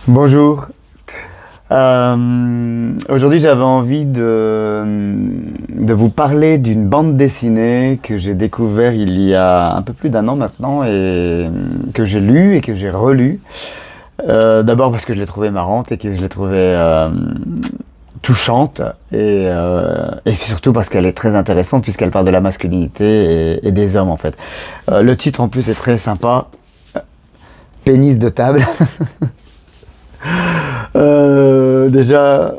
Bonjour. Aujourd'hui, j'avais envie de vous parler d'une bande dessinée que j'ai découvert il y a un peu plus d'un an maintenant et que j'ai lue et que j'ai relue. D'abord parce que je l'ai trouvée marrante et que je l'ai trouvée touchante et surtout parce qu'elle est très intéressante puisqu'elle parle de la masculinité et des hommes en fait. Le titre en plus est très sympa, Pénis de table. Déjà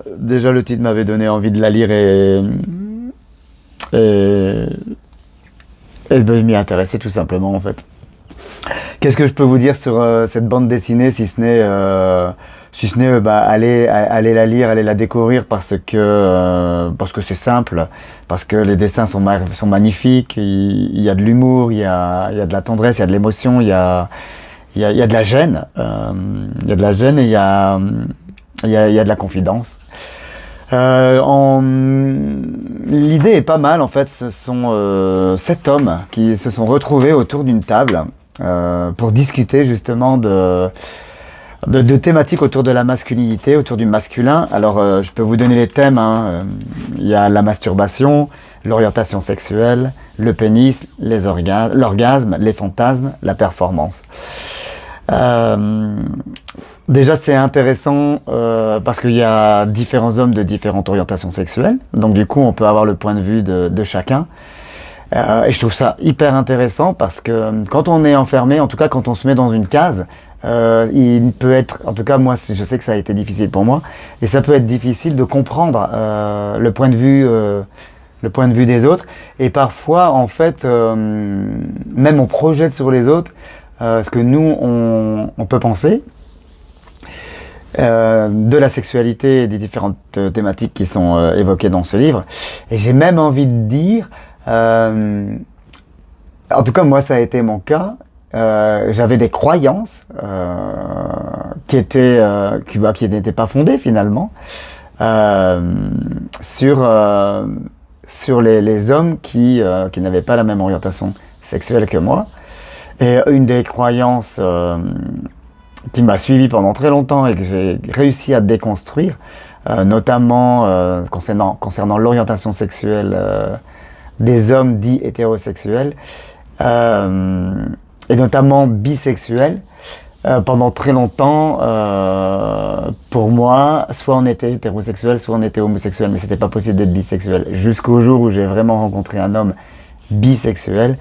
le titre m'avait donné envie de la lire et, et de m'y intéresser tout simplement en fait. Qu'est-ce que je peux vous dire sur cette bande dessinée si ce n'est aller la lire, aller la découvrir parce que c'est simple, parce que les dessins sont magnifiques, il y a de l'humour, il y a de la tendresse, il y a de l'émotion, il y a de la gêne, il y a de la gêne et il y a de la confidence. L'idée est pas mal en fait. Ce sont 7 hommes qui se sont retrouvés autour d'une table pour discuter justement de thématiques autour de la masculinité, autour du masculin. Alors je peux vous donner les thèmes. Il y a la masturbation, l'orientation sexuelle, le pénis, l'orgasme, les fantasmes, la performance. Déjà c'est intéressant parce qu'il y a différents hommes de différentes orientations sexuelles, donc du coup on peut avoir le point de vue de chacun. Et je trouve ça hyper intéressant parce que quand on est enfermé, en tout cas quand on se met dans une case, il peut être, en tout cas moi je sais que ça a été difficile pour moi, et ça peut être difficile de comprendre le point de vue des autres, et parfois en fait même on projette sur les autres ce que nous on peut penser de la sexualité et des différentes thématiques qui sont évoquées dans ce livre. Et j'ai même envie de dire, en tout cas moi ça a été mon cas, j'avais des croyances qui n'étaient pas fondées finalement sur les hommes qui n'avaient pas la même orientation sexuelle que moi. Et une des croyances qui m'a suivi pendant très longtemps et que j'ai réussi à déconstruire, notamment concernant l'orientation sexuelle des hommes dits hétérosexuels, et notamment bisexuels. Pendant très longtemps, pour moi, soit on était hétérosexuel, soit on était homosexuel, mais c'était pas possible d'être bisexuel. Jusqu'au jour où j'ai vraiment rencontré un homme bisexuel,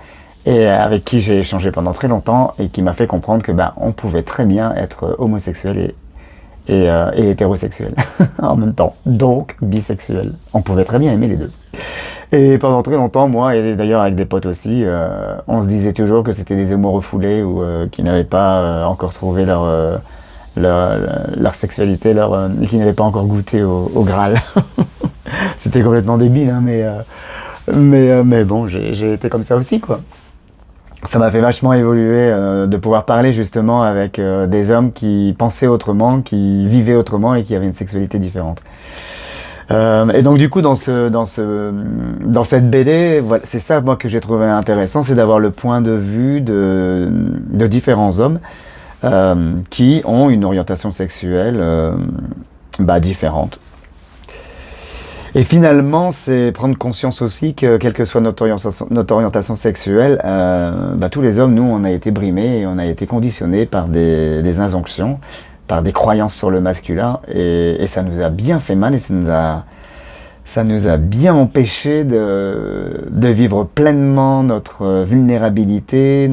et avec qui j'ai échangé pendant très longtemps et qui m'a fait comprendre que on pouvait très bien être homosexuel et hétérosexuel en même temps, donc bisexuel. On pouvait très bien aimer les deux. Et pendant très longtemps, moi et d'ailleurs avec des potes aussi, on se disait toujours que c'était des homos refoulés ou qui n'avaient pas encore trouvé leur sexualité, et qui n'avaient pas encore goûté au Graal. C'était complètement débile, hein, mais bon, j'ai été comme ça aussi, quoi. Ça m'a fait vachement évoluer de pouvoir parler justement avec des hommes qui pensaient autrement, qui vivaient autrement et qui avaient une sexualité différente. Et donc du coup dans cette BD, voilà, c'est ça moi que j'ai trouvé intéressant, c'est d'avoir le point de vue de différents hommes qui ont une orientation sexuelle différente. Et finalement, c'est prendre conscience aussi que, quelle que soit notre orientation sexuelle, tous les hommes, nous, on a été brimés et on a été conditionnés par des injonctions, par des croyances sur le masculin, et ça nous a bien fait mal et ça nous a bien empêché de vivre pleinement notre vulnérabilité,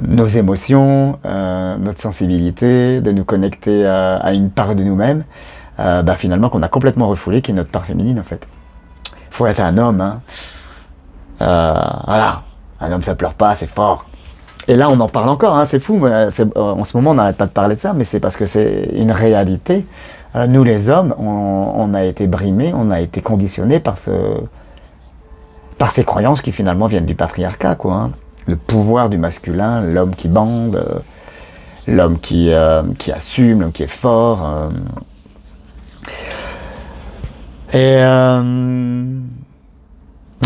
nos émotions, notre sensibilité, de nous connecter à une part de nous-mêmes. Finalement qu'on a complètement refoulé, qui est notre part féminine en fait. Faut être un homme, hein. Voilà, un homme ça pleure pas, c'est fort. Et là on en parle encore, hein, c'est fou, mais en ce moment on n'arrête pas de parler de ça, mais c'est parce que c'est une réalité. Nous les hommes, on a été brimés, on a été conditionnés par ces croyances qui finalement viennent du patriarcat, quoi, hein. Le pouvoir du masculin, l'homme qui bande, l'homme qui assume, l'homme qui est fort. Et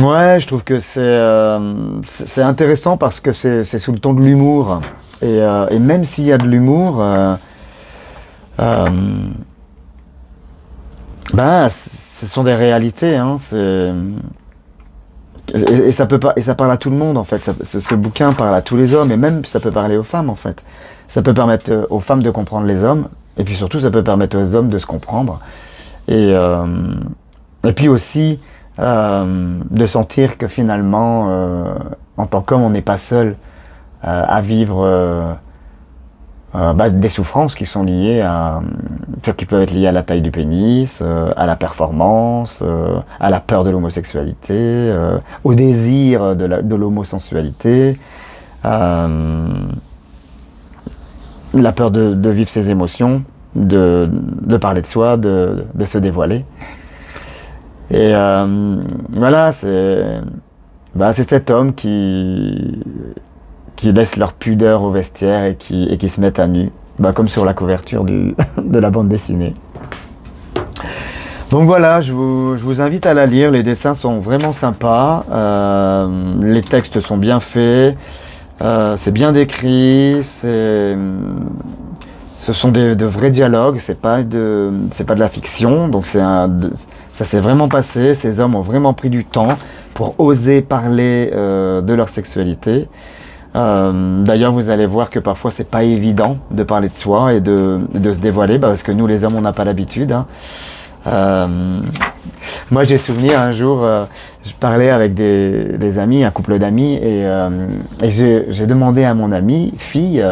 ouais, je trouve que c'est intéressant parce que c'est sous le ton de l'humour. Et même s'il y a de l'humour, ben, ce sont des réalités, hein, et ça peut pas, et ça parle à tout le monde en fait. Ce bouquin parle à tous les hommes et même ça peut parler aux femmes en fait. Ça peut permettre aux femmes de comprendre les hommes et puis surtout ça peut permettre aux hommes de se comprendre et puis aussi de sentir que finalement en tant qu'homme on n'est pas seul à vivre des souffrances qui sont liées qui peuvent être liées à la taille du pénis, à la performance, à la peur de l'homosexualité, au désir de l'homosensualité, la peur de vivre ses émotions, de parler de soi, de se dévoiler. Et voilà, c'est cet homme qui laissent leur pudeur au vestiaire et qui se mettent à nu, comme sur la couverture de la bande dessinée. Donc voilà, je vous invite à la lire, les dessins sont vraiment sympas, les textes sont bien faits, c'est bien décrit, ce sont de vrais dialogues, c'est pas de la fiction, donc ça s'est vraiment passé, ces hommes ont vraiment pris du temps pour oser parler de leur sexualité. D'ailleurs, vous allez voir que parfois c'est pas évident de parler de soi et de se dévoiler, parce que nous les hommes on n'a pas l'habitude. Hein. Moi j'ai souvenir un jour, je parlais avec des amis, un couple d'amis, et j'ai demandé à mon amie, fille,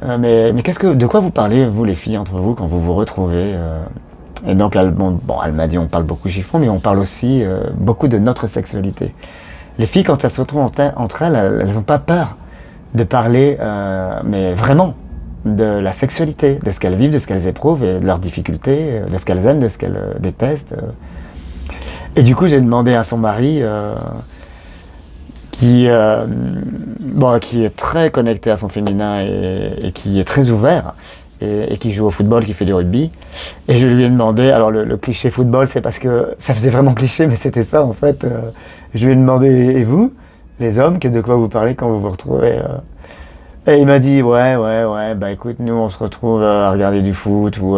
mais de quoi vous parlez vous les filles entre vous quand vous vous retrouvez Et donc elle m'a dit on parle beaucoup chiffon, mais on parle aussi beaucoup de notre sexualité. Les filles, quand elles se retrouvent entre elles, elles n'ont pas peur de parler, mais vraiment, de la sexualité, de ce qu'elles vivent, de ce qu'elles éprouvent, et de leurs difficultés, de ce qu'elles aiment, de ce qu'elles détestent. Et du coup, j'ai demandé à son mari, qui est très connecté à son féminin et qui est très ouvert, et qui joue au football, qui fait du rugby. Et je lui ai demandé, alors le cliché football, c'est parce que ça faisait vraiment cliché, mais c'était ça en fait. Je lui ai demandé, et vous, les hommes, de quoi vous parlez quand vous vous retrouvez Et il m'a dit, ouais, écoute, nous on se retrouve à regarder du foot ou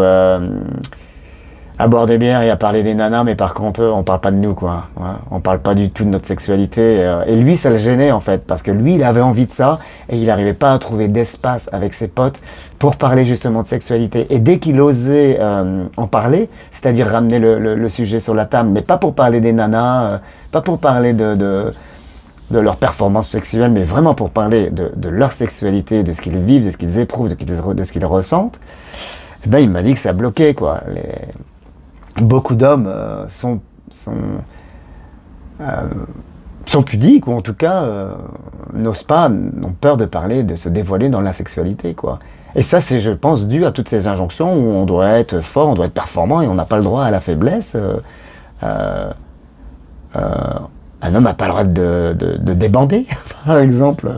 à boire des bières et à parler des nanas, mais par contre, on parle pas de nous, quoi. Ouais, on parle pas du tout de notre sexualité. Et lui, ça le gênait, en fait, parce que lui, il avait envie de ça, et il n'arrivait pas à trouver d'espace avec ses potes pour parler justement de sexualité. Et dès qu'il osait en parler, c'est-à-dire ramener le sujet sur la table, mais pas pour parler des nanas, pas pour parler de leur performance sexuelle, mais vraiment pour parler de leur sexualité, de ce qu'ils vivent, de ce qu'ils éprouvent, de ce qu'ils ressentent, eh ben, il m'a dit que ça bloquait, quoi. Beaucoup d'hommes sont pudiques, ou en tout cas n'osent pas, ont peur de parler, de se dévoiler dans la sexualité, quoi. Et ça, c'est, je pense, dû à toutes ces injonctions où on doit être fort, on doit être performant et on n'a pas le droit à la faiblesse. Un homme n'a pas le droit de débander, par exemple.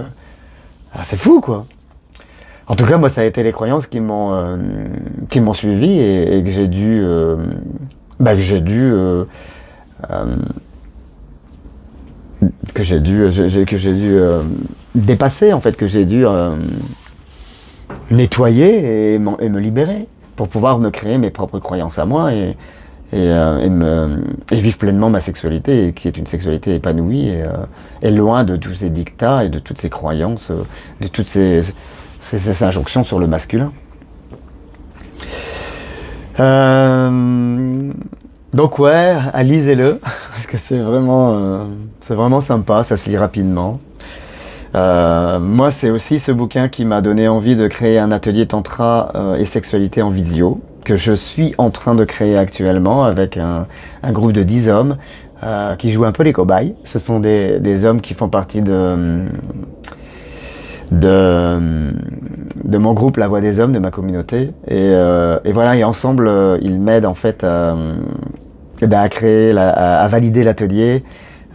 C'est fou, quoi. En tout cas, moi, ça a été les croyances qui m'ont suivi et que j'ai dû dépasser, en fait, que j'ai dû nettoyer et me libérer pour pouvoir me créer mes propres croyances à moi et vivre pleinement ma sexualité, qui est une sexualité épanouie et loin de tous ces dictats et de toutes ces croyances, de toutes ces injonctions sur le masculin. Donc ouais, lisez-le, parce que c'est vraiment sympa, ça se lit rapidement. Moi, c'est aussi ce bouquin qui m'a donné envie de créer un atelier tantra et sexualité en visio, que je suis en train de créer actuellement avec un groupe de 10 hommes qui jouent un peu les cobayes. Ce sont des hommes qui font partie de mon groupe La Voix des Hommes, de ma communauté. Et voilà, et ensemble, ils m'aident en fait à créer, à valider l'atelier.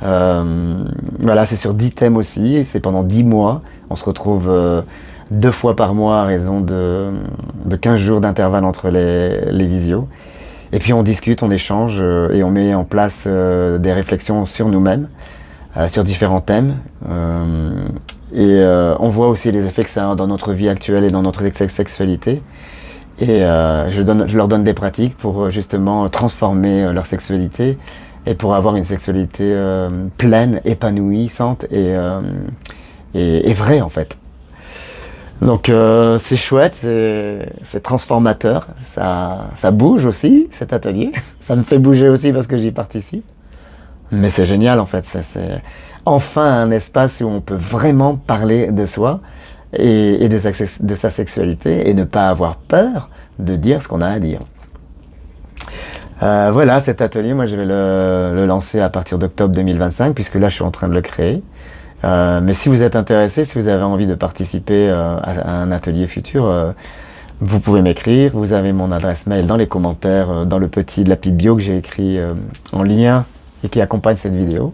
Voilà, c'est sur 10 thèmes aussi, c'est pendant 10 mois. On se retrouve 2 fois par mois à raison de 15 jours d'intervalle entre les visios. Et puis on discute, on échange et on met en place des réflexions sur nous-mêmes. sur différents thèmes. On voit aussi les effets que ça a dans notre vie actuelle et dans notre sexualité. Et je leur donne des pratiques pour justement transformer leur sexualité et pour avoir une sexualité pleine, épanouissante et vraie en fait. Donc c'est chouette, c'est transformateur, ça bouge aussi cet atelier, ça me fait bouger aussi parce que j'y participe. Mais c'est génial en fait, c'est enfin un espace où on peut vraiment parler de soi et de sa sexualité et ne pas avoir peur de dire ce qu'on a à dire. Voilà, cet atelier, moi je vais le lancer à partir d'octobre 2025 puisque là je suis en train de le créer. Mais si vous êtes intéressé, si vous avez envie de participer à un atelier futur, vous pouvez m'écrire. Vous avez mon adresse mail dans les commentaires, dans la petite bio que j'ai écrit en lien et qui accompagne cette vidéo.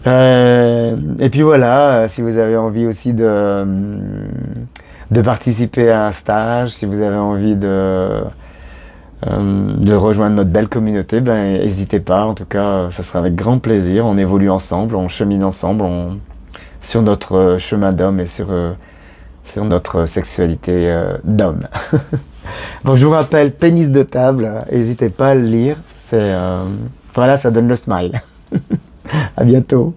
Et puis voilà, si vous avez envie aussi de participer à un stage, si vous avez envie de rejoindre notre belle communauté, ben n'hésitez pas, en tout cas ça sera avec grand plaisir, on évolue ensemble, on chemine ensemble sur notre chemin d'homme et sur notre sexualité d'homme. Donc je vous rappelle, pénis de table, n'hésitez pas à le lire, voilà, ça donne le smile. À bientôt.